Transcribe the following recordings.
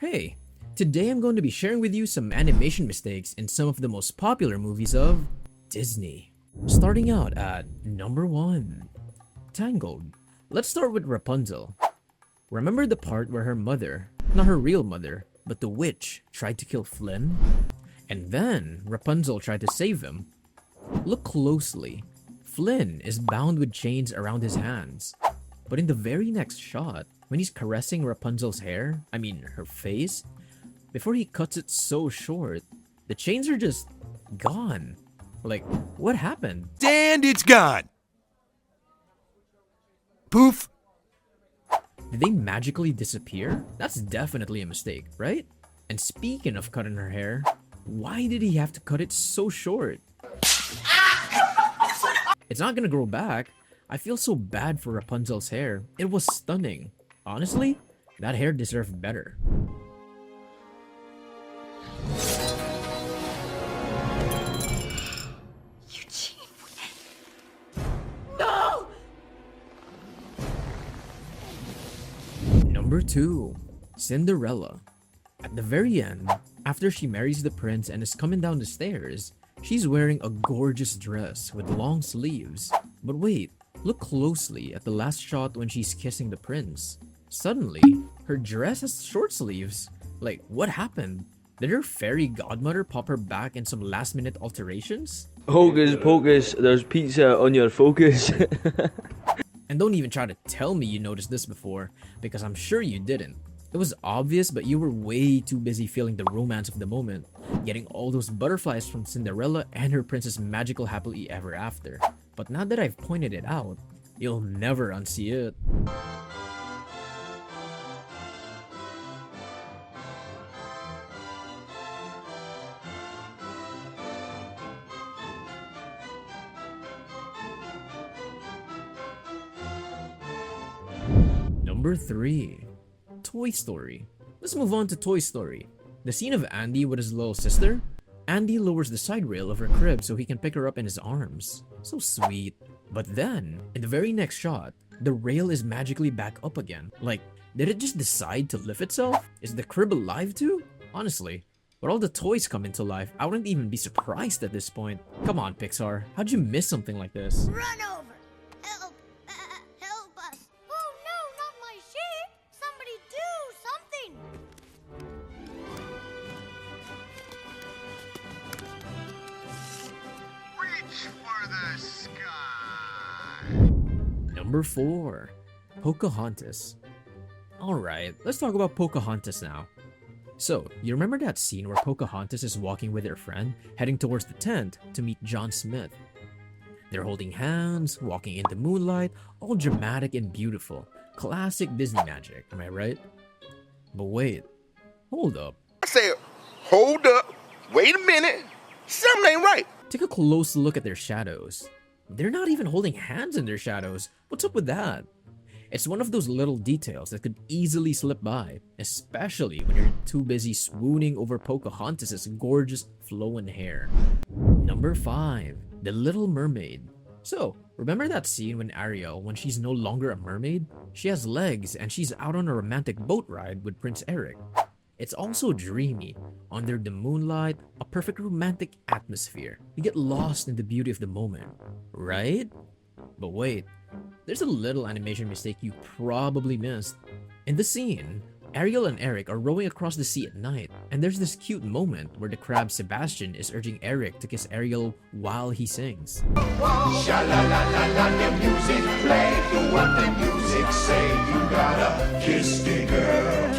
Hey, today I'm going to be sharing with you some animation mistakes in some of the most popular movies of Disney. Starting out at number 1. Tangled. Let's start with Rapunzel. Remember the part where her mother, not her real mother, but the witch, tried to kill Flynn? And then Rapunzel tried to save him. Look closely. Flynn is bound with chains around his hands. But in the very next shot, when he's caressing Rapunzel's hair, her face, before he cuts it so short, the chains are just gone. Like, what happened? And it's gone. Poof. Did they magically disappear? That's definitely a mistake, right? And speaking of cutting her hair, why did he have to cut it so short? It's not gonna grow back. I feel so bad for Rapunzel's hair. It was stunning. Honestly, that hair deserved better. Eugene. No! Number 2. Cinderella. At the very end, after she marries the prince and is coming down the stairs, she's wearing a gorgeous dress with long sleeves. But wait, look closely at the last shot when she's kissing the prince. Suddenly, her dress has short sleeves. Like, what happened? Did her fairy godmother pop her back in some last-minute alterations? Hocus pocus, there's pizza on your focus. And don't even try to tell me you noticed this before, because I'm sure you didn't. It was obvious, but you were way too busy feeling the romance of the moment, getting all those butterflies from Cinderella and her princess' magical happily ever after. But now that I've pointed it out, you'll never unsee it. Number 3. Toy Story. Let's move on to Toy Story. The scene of Andy with his little sister. Andy lowers the side rail of her crib so he can pick her up in his arms. So sweet. But then, in the very next shot, the rail is magically back up again. Like, did it just decide to lift itself? Is the crib alive too? Honestly, when all the toys come into life, I wouldn't even be surprised at this point. Come on, Pixar. How'd you miss something like this? Run over! Help! Help us! Oh no, not my sheep! Somebody do something! Reach for the sky. Number 4. Pocahontas. Alright, let's talk about Pocahontas now. So, you remember that scene where Pocahontas is walking with her friend, heading towards the tent to meet John Smith? They're holding hands, walking in the moonlight, all dramatic and beautiful. Classic Disney magic, am I right? But wait, hold up. I said, hold up, wait a minute, something ain't right. Take a close look at their shadows. They're not even holding hands in their shadows. What's up with that? It's one of those little details that could easily slip by, especially when you're too busy swooning over Pocahontas' gorgeous flowing hair. Number 5. The Little Mermaid. So, remember that scene when Ariel, when she's no longer a mermaid? She has legs and she's out on a romantic boat ride with Prince Eric. It's also dreamy. Under the moonlight, a perfect romantic atmosphere. You get lost in the beauty of the moment, right? But wait, there's a little animation mistake you probably missed. In the scene, Ariel and Eric are rowing across the sea at night, and there's this cute moment where the crab Sebastian is urging Eric to kiss Ariel while he sings. Sha-la-la-la-la, the music play. Do what the music say. You gotta kiss the girl.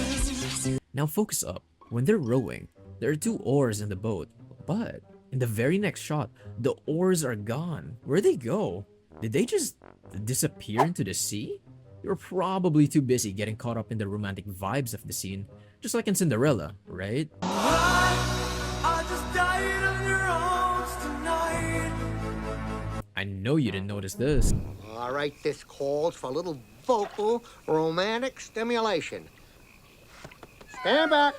Now focus up. When they're rowing, there are 2 oars in the boat, but in the very next shot, the oars are gone. Where'd they go? Did they just disappear into the sea? You were probably too busy getting caught up in the romantic vibes of the scene, just like in Cinderella, right? I know you didn't notice this. All right, this calls for a little vocal romantic stimulation. Stand back.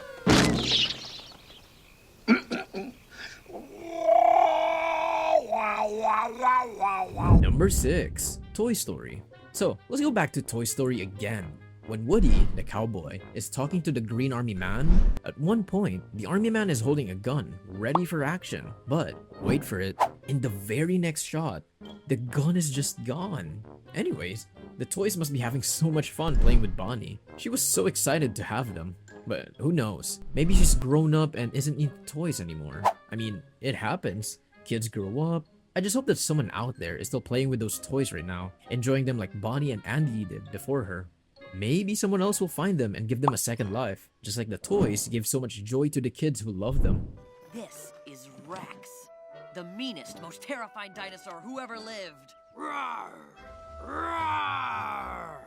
Number 6. Toy Story. So, let's go back to Toy Story again. When Woody, the cowboy, is talking to the Green Army Man, at one point, the Army Man is holding a gun, ready for action. But, wait for it, in the very next shot, the gun is just gone. Anyways, the toys must be having so much fun playing with Bonnie. She was so excited to have them. But who knows, maybe she's grown up and isn't into toys anymore. I mean, it happens. Kids grow up. I just hope that someone out there is still playing with those toys right now, enjoying them like Bonnie and Andy did before her. Maybe someone else will find them and give them a second life, just like the toys gave so much joy to the kids who love them. This is Rex, the meanest, most terrifying dinosaur who ever lived. Roar! Roar!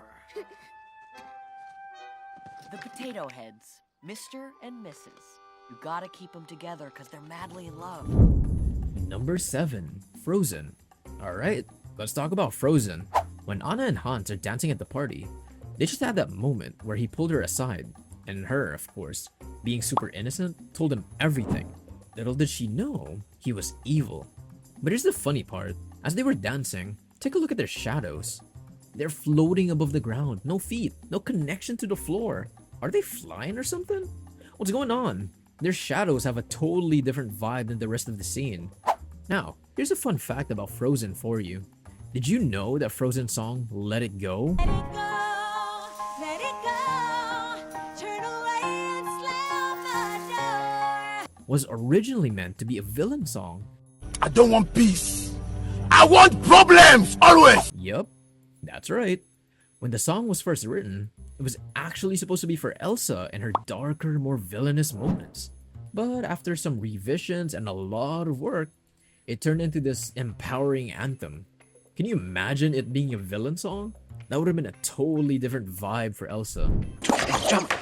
The Potato Heads, Mr. and Mrs. You gotta keep them together because they're madly in love. Number 7. Frozen. Alright, let's talk about Frozen. When Anna and Hans are dancing at the party, they just had that moment where he pulled her aside, and her, of course, being super innocent, told him everything. Little did she know, he was evil. But here's the funny part. As they were dancing, take a look at their shadows. They're floating above the ground, no feet, no connection to the floor. Are they flying or something? What's going on? Their shadows have a totally different vibe than the rest of the scene. Now, here's a fun fact about Frozen for you. Did you know that Frozen song Let It Go was originally meant to be a villain song? I don't want peace. I want problems always. Yup, that's right. When the song was first written, it was actually supposed to be for Elsa and her darker, more villainous moments. But after some revisions and a lot of work, it turned into this empowering anthem. Can you imagine it being a villain song? That would have been a totally different vibe for Elsa. Jump.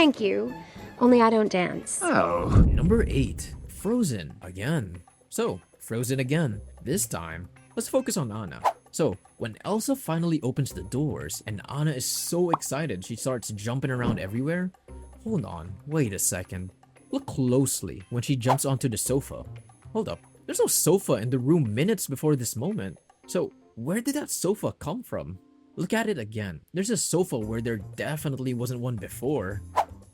Thank you. Only I don't dance. Oh. Number 8. Frozen again. So, Frozen again. This time, let's focus on Anna. So, when Elsa finally opens the doors and Anna is so excited she starts jumping around everywhere, hold on, wait a second. Look closely when she jumps onto the sofa. Hold up, there's no sofa in the room minutes before this moment. So, where did that sofa come from? Look at it again. There's a sofa where there definitely wasn't one before.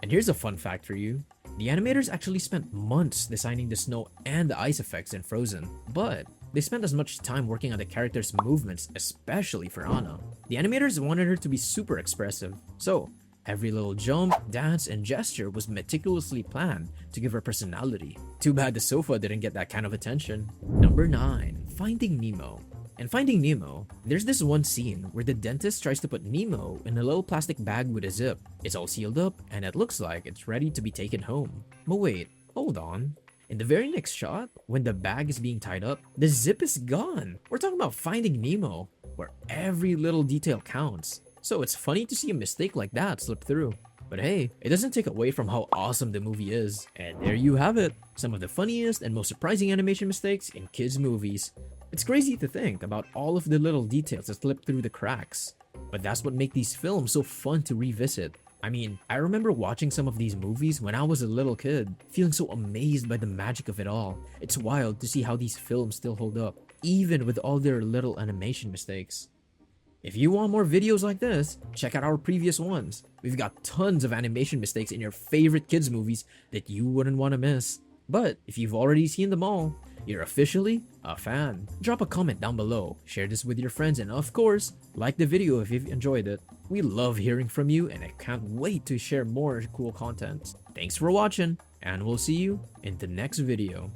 And here's a fun fact for you. The animators actually spent months designing the snow and the ice effects in Frozen, but they spent as much time working on the character's movements, especially for Anna. The animators wanted her to be super expressive, so every little jump, dance, and gesture was meticulously planned to give her personality. Too bad the sofa didn't get that kind of attention. Number 9. Finding Nemo. In Finding Nemo, there's this one scene where the dentist tries to put Nemo in a little plastic bag with a zip. It's all sealed up and it looks like it's ready to be taken home. But wait, hold on. In the very next shot, when the bag is being tied up, the zip is gone. We're talking about Finding Nemo, where every little detail counts. So it's funny to see a mistake like that slip through. But hey, it doesn't take away from how awesome the movie is. And there you have it. Some of the funniest and most surprising animation mistakes in kids' movies. It's crazy to think about all of the little details that slip through the cracks. But that's what makes these films so fun to revisit. I mean, I remember watching some of these movies when I was a little kid, feeling so amazed by the magic of it all. It's wild to see how these films still hold up, even with all their little animation mistakes. If you want more videos like this, check out our previous ones. We've got tons of animation mistakes in your favorite kids movies that you wouldn't want to miss. But if you've already seen them all, you're officially a fan. Drop a comment down below, share this with your friends, and of course, like the video if you've enjoyed it. We love hearing from you and I can't wait to share more cool content. Thanks for watching, and we'll see you in the next video.